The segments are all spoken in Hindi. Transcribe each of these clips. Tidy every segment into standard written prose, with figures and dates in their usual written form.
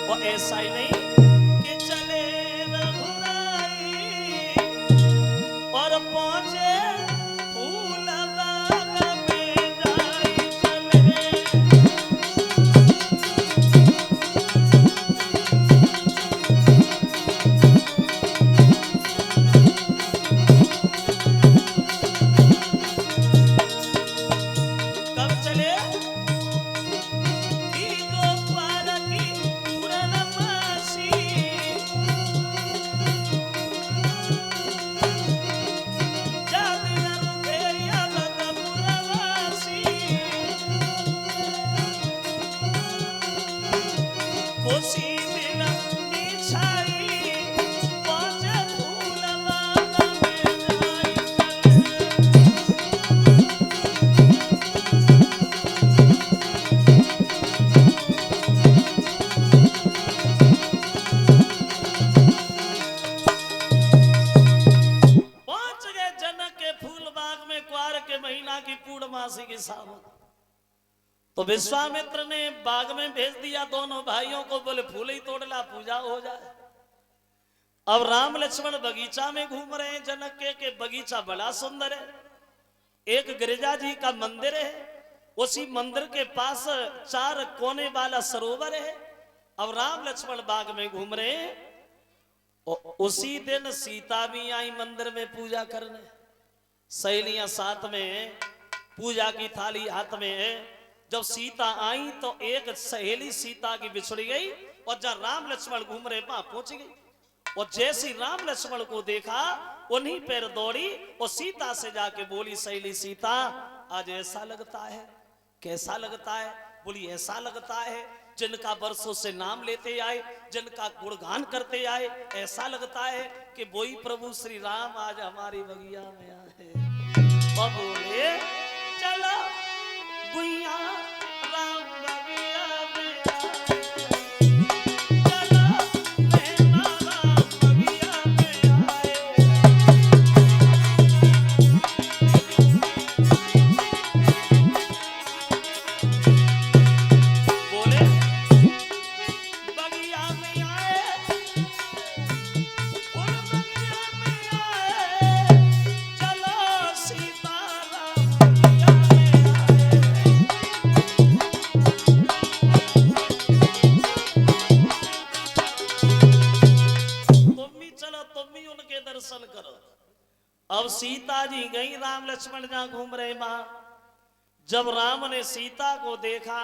और ऐसा ही नहीं कि चले रघुराई और पहुंचे फूल बाग में जाई चले। कब चले कि गोपाल की पूर्णमासी जादू के यादव पुरवासी कोसी दिन निछाई पहुंचे फूल बाग में जाई चले। पहुंच गए जनक के फूल बाग में क्वार के महीना की पूर्णमासी की सावन। तो विश्वामित्र ने बाग में भेज दिया दोनों भाइयों को, बोले फूल ही तोड़ ला पूजा हो जाए। अब राम लक्ष्मण बगीचा में घूम रहे हैं जनक के बगीचा बड़ा सुंदर है। एक गिरिजा जी का मंदिर है, उसी मंदिर के पास 4 कोने वाला सरोवर है। अब राम लक्ष्मण बाग में घूम रहे हैं। उसी दिन सीता भी आई मंदिर में पूजा करने, सहेलियां साथ में, पूजा की थाली हाथ में है। जब सीता आई तो एक सहेली सीता की बिछड़ गई और जब राम लक्ष्मण घूम रहे वहां पहुंच गई। और जैसी राम लक्ष्मण को देखा उन्हीं पैर दौड़ी और सीता से जाके बोली, सहेली सीता आज ऐसा लगता है। कैसा लगता है? बोली ऐसा लगता है जिनका वर्षों से नाम लेते आए, जिनका गुणगान करते आए, ऐसा लगता है कि वही प्रभु श्री राम आज हमारी बगिया में आए। और बोले चलो गुइया राम बगिया में आए, चलो नैना राम बगिया में आए। बोले बगिया में आए, फूल बगिया में आए, चलो सीताराम बगिया में आए। तुम भी चलो, तुम भी उनके दर्शन करो। अब सीता जी गई, राम लक्ष्मण जहां घूम रहे वहां। जब राम ने सीता को देखा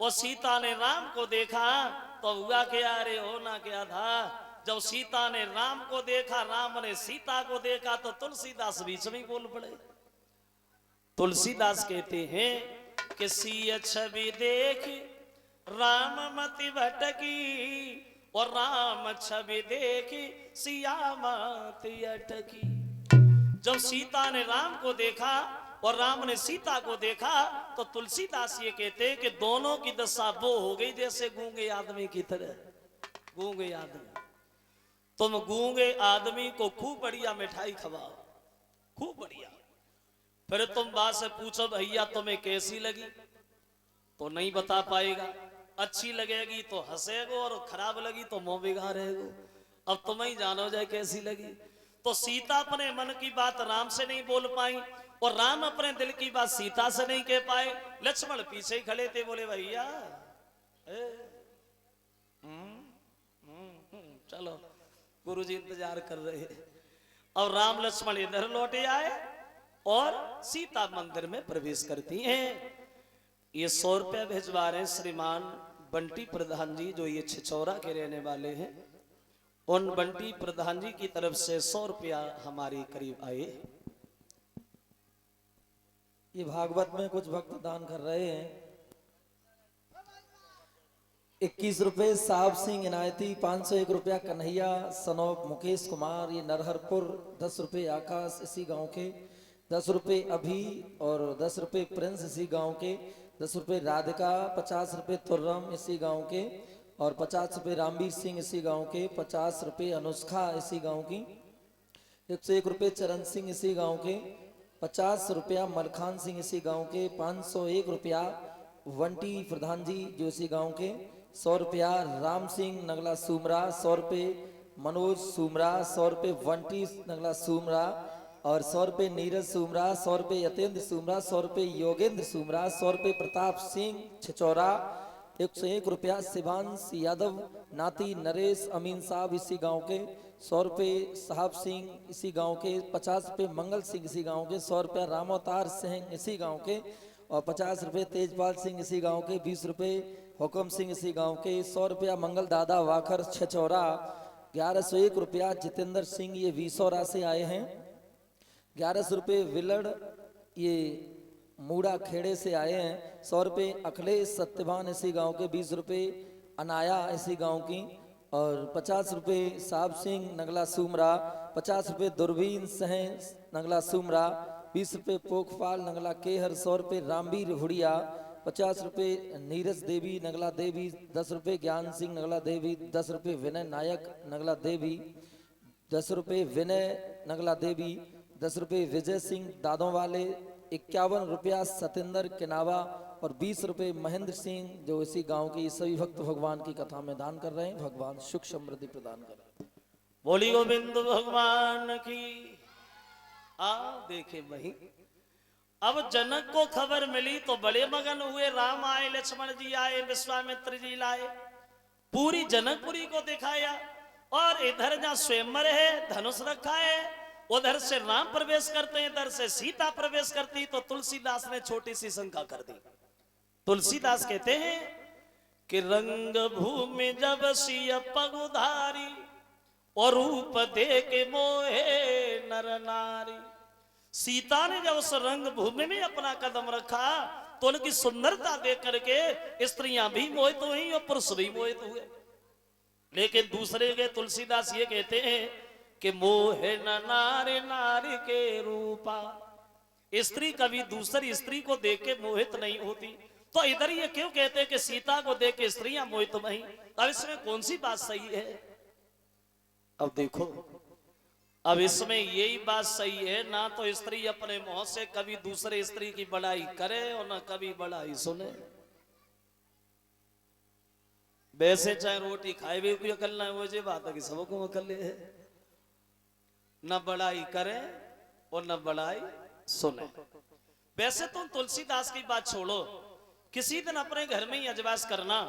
और सीता ने राम को देखा तो हुआ क्या? अरे होना क्या था, जब सीता ने राम को देखा, राम ने सीता को देखा तो तुलसीदास बीच में बोल पड़े। तुलसीदास कहते हैं कि सिय छवि देख राम मति भटकी और राम छवि देख सिया मति अटकी। जब सीता ने राम को देखा और राम ने सीता को देखा तो तुलसीदास ये कहते हैं कि दोनों की दशा वो हो गई जैसे गूंगे आदमी की तरह। गूंगे आदमी, तुम गूंगे आदमी को खूब बढ़िया मिठाई खवाओ, खूब बढ़िया, फिर तुम बात से पूछो भैया तुम्हें कैसी लगी, तो नहीं बता पाएगा। अच्छी लगेगी तो हंसेगो और खराब लगी तो मुंह बिगाड़ रहेगो। अब तुम ही जानो जाए कैसी लगी। तो सीता अपने मन की बात राम से नहीं बोल पाई और राम अपने दिल की बात सीता से नहीं कह पाए। लक्ष्मण पीछे ही खड़े थे, बोले भैया चलो गुरुजी इंतजार कर रहे हैं। अब राम लक्ष्मण इधर लौटे आए और सीता मंदिर में प्रवेश करती हैं। ये 100 रुपया भिजवा रहे हैं श्रीमान बंटी प्रधान जी, जो ये छिछौरा के रहने वाले हैं। उन बंटी प्रधान जी की तरफ से 100 रुपया हमारे करीब आए। ये भागवत में कुछ भक्त दान कर रहे हैं। 21 रुपए साहब सिंह इनायती, 501 रुपया कन्हैया सनौब मुकेश कुमार, ये नरहरपुर, 10 रुपए आकाश इसी गांव के, 10 रुपए अभी और 10 रुपए प्रिंस इसी गांव के, 10 रुपए राधिका, 50 रुपए तुर्रम इसी गांव के और 50 रुपए रामवीर सिंह इसी गांव के, 50 रुपए अनुष्का इसी गांव की, 101 रुपए चरण सिंह इसी गांव के, 50 रुपया मलखान सिंह इसी गांव के, 501 रुपया वंटी प्रधान जी जो इसी गांव के, 100 रुपया राम सिंह नगला सूमरा 100 रुपये मनोज सूमरा 100 रुपये वंटी नगला सूमरा और 100 रुपये नीरज सूमरा 100 रुपये यतेंद्र सूमरा 100 रुपये योगेंद्र सूमरा 100 रुपये प्रताप सिंह छिचौरा 101 रुपया शिवांश यादव नाती नरेश अमीन साहब इसी गांव के 100 रुपये साहब सिंह इसी गांव के 50 रुपये मंगल सिंह इसी गांव के 100 रुपया रामोतार सिंह इसी गांव के और 50 रुपये तेजपाल सिंह इसी गांव के 20 रुपये हुक्म सिंह इसी गांव के 100 रुपया मंगल दादा वाखर छचौरा 1101 रुपया जितेंद्र सिंह ये विसौरा से आए हैं 1100 रुपये विलड़ ये मूड़ा खेड़े से आए हैं 100 रुपये अखिलेश सत्यवान इसी गांव के 20 रुपये अनाया इसी गांव की और 50 रुपये साहब सिंह नगला सूमरा 50 रुपये दूरबीन सह नगला सूमरा 20 रुपये पोखपाल नगला केहर 100 रुपये रामवीर हुड़िया 50 रुपये नीरज देवी नगला देवी 10 रुपये ज्ञान सिंह नगला देवी 10 रुपये विनय नायक नगला देवी 10 रुपये विनय नगला देवी 10 रुपये विजय सिंह दादों वाले 51 रुपया सतेंद्र किनावा और 20 रुपये महेंद्र सिंह जो इसी गांव के सभी भक्त भगवान की कथा में दान कर रहे हैं भगवान सुख समृद्धि प्रदान करें। बोली गोविंद भगवान की। आ देखे वही अब जनक को खबर मिली तो बड़े मगन हुए। राम आए, लक्ष्मण जी आए, विश्वामित्र जी लाए, पूरी जनकपुरी को दिखाया और इधर जहां स्वयंवर है धनुष रखा है उधर से राम प्रवेश करते हैं, इधर से सीता प्रवेश करती। तो तुलसीदास ने छोटी सी शंका कर दी। तुलसीदास कहते हैं कि रंग भूमि जब सिय पगुधारी और रूप दे के मोहे नर नारी। सीता ने जब उस रंग भूमि में अपना कदम रखा तो उनकी सुंदरता देख करके स्त्रियां भी मोहित हुई और पुरुष भी मोहित हुए। लेकिन दूसरे के तुलसीदास ये कहते हैं कि मोहे न नारी नारी के रूपा। स्त्री कभी दूसरी स्त्री को देख के मोहित नहीं होती। तो इधर ये क्यों कहते हैं कि सीता को देख के स्त्रियां मोहित नहीं? अब इसमें कौन सी बात सही है? अब देखो, अब इसमें यही बात सही है ना तो स्त्री अपने मुंह से कभी दूसरे स्त्री की बड़ाई करे और ना कभी बड़ाई सुने। वैसे चाहे रोटी खाए भी कोई अकल ना हो, ये बात है कि सबको अकल है। न बड़ाई करे और न बड़ाई सुने। वैसे तुम तुलसीदास की बात छोड़ो, किसी दिन अपने घर में ही अजवास करना,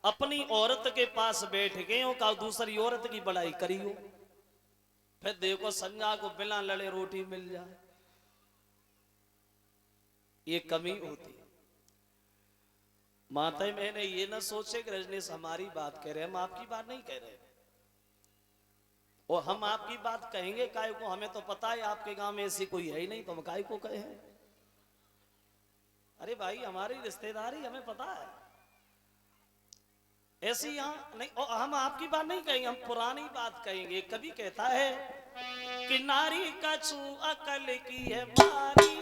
अपनी औरत के पास बैठ गए हो का दूसरी औरत की बड़ाई करी हो, फिर देखो संज्ञा को बिना लड़े रोटी मिल जाए। ये कमी होती। माता मैंने ये ना सोचे कि रजनीश हमारी बात कह रहे हैं, हम आपकी बात नहीं कह रहे और हम आपकी बात कहेंगे काय को? हमें तो पता है आपके गांव में ऐसी कोई है ही नहीं, तो हम काय को कहे हैं? अरे भाई हमारी रिश्तेदारी हमें पता है, ऐसी यहां नहीं। और हम आपकी बात नहीं कहेंगे, हम पुरानी बात कहेंगे। कभी कहता है कि नारी का छू अकल की है मारी।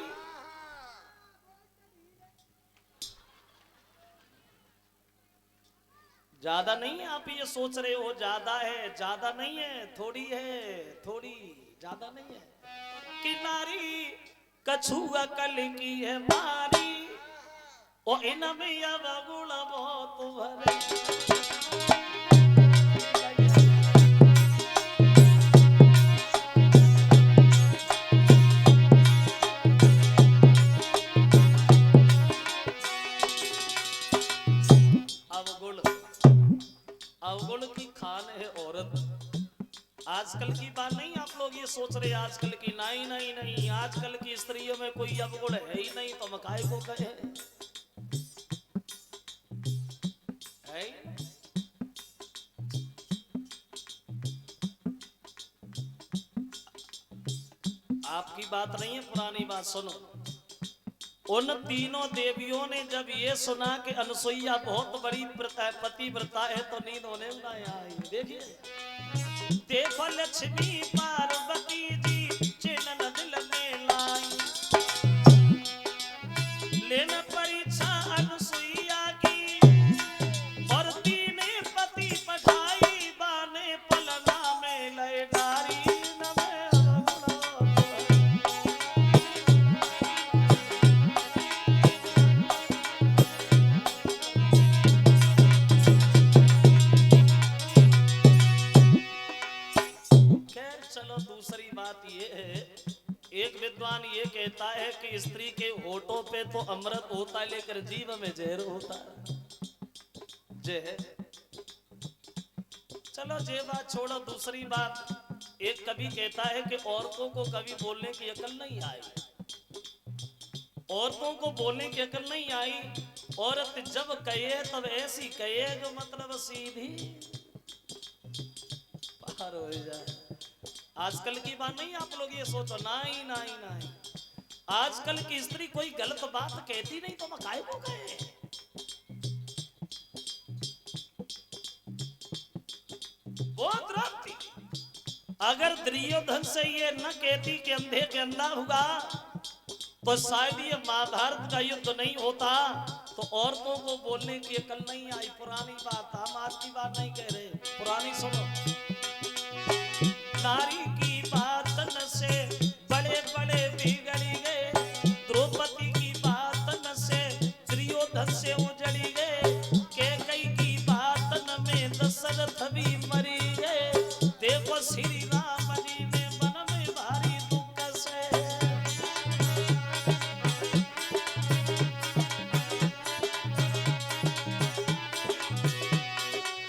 ज्यादा नहीं है, आप ये सोच रहे हो ज्यादा है, ज्यादा नहीं है, थोड़ी है, थोड़ी ज्यादा नहीं है। कि नारी कछु अकल की है मारी और इनमें अब गुण बहुत भरे। अवगुण की खान है औरत। आजकल की बात नहीं आप लोग ये सोच रहे आजकल की, नहीं नहीं नहीं, आजकल की स्त्रियों में कोई अवगुण है ही नहीं, तो मकाई को कहे है? आपकी बात नहीं है, पुरानी बात सुनो। उन तीनों देवियों ने जब ये सुना कि अनुसुईया बहुत बड़ी पतिव्रता है तो नींद होने आई। देखिए, देखो लक्ष्मी पार्वती जी चिन्ह दिल में लाई, लेना परीक्षा अनुसुईया की और तीने पति पढ़ाई बाने पलना में लय डारी। बात ये है, एक विद्वान ये कहता है कि स्त्री के होठों पे तो अमृत होता है लेकर जीभ में जहर होता है। जहर, चलो ये बात छोड़ो। दूसरी बात, एक कवि कहता है कि औरतों को कभी बोलने की अकल नहीं आई, औरतों को बोलने की अकल नहीं आई। औरत जब कहे तब ऐसी कहे जो मतलब सीधी पार हो जाए। आजकल की बात नहीं, आप लोग ये सोचो, नहीं नहीं नहीं, आजकल की स्त्री कोई गलत बात कहती नहीं तो मैं काहे को कहे। बहुत राती अगर दुर्योधन से ये न कहती कि अंधे के अंधा होगा तो शायद ये महाभारत का युद्ध नहीं होता। तो औरतों को बोलने की अकल नहीं आई, पुरानी बात, हम आज की बात नहीं कह रहे, पुरानी सुनो। नारी की बात न से बड़े बड़े बिगड़ी गए, द्रौपदी की बात न से दुर्योधन से उजड़ी गए, कैकेयी की बात न में दशरथ भी मरी गए। देखो श्री राम जी ने मन में भारी दुख से।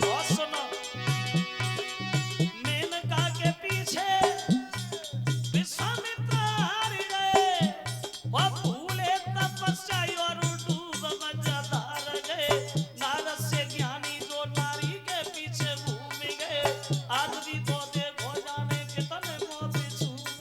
और सुनो, मेनका के पीछे विश्वामित्र हार गए, वह भूले तपस्या और डूब मजादार गए। नारद से ज्ञानी जो नारी के पीछे घूम गए, आज भी तो देखो जाने कितने मौत छूमे।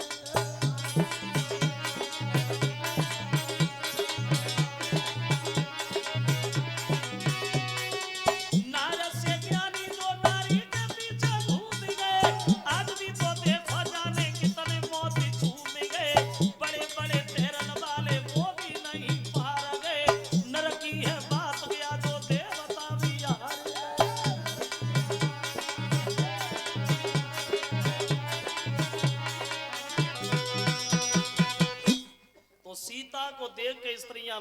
नारद से ज्ञानी जो नारी के पीछे घूम गए, आज भी तो देखो जाने कितने मौत छूम गए। बड़े बड़े तैरन वाले वो भी नहीं पार गए, नर की है बात गया जो देवता भी हार गए। तो सीता को देख के स्त्रियां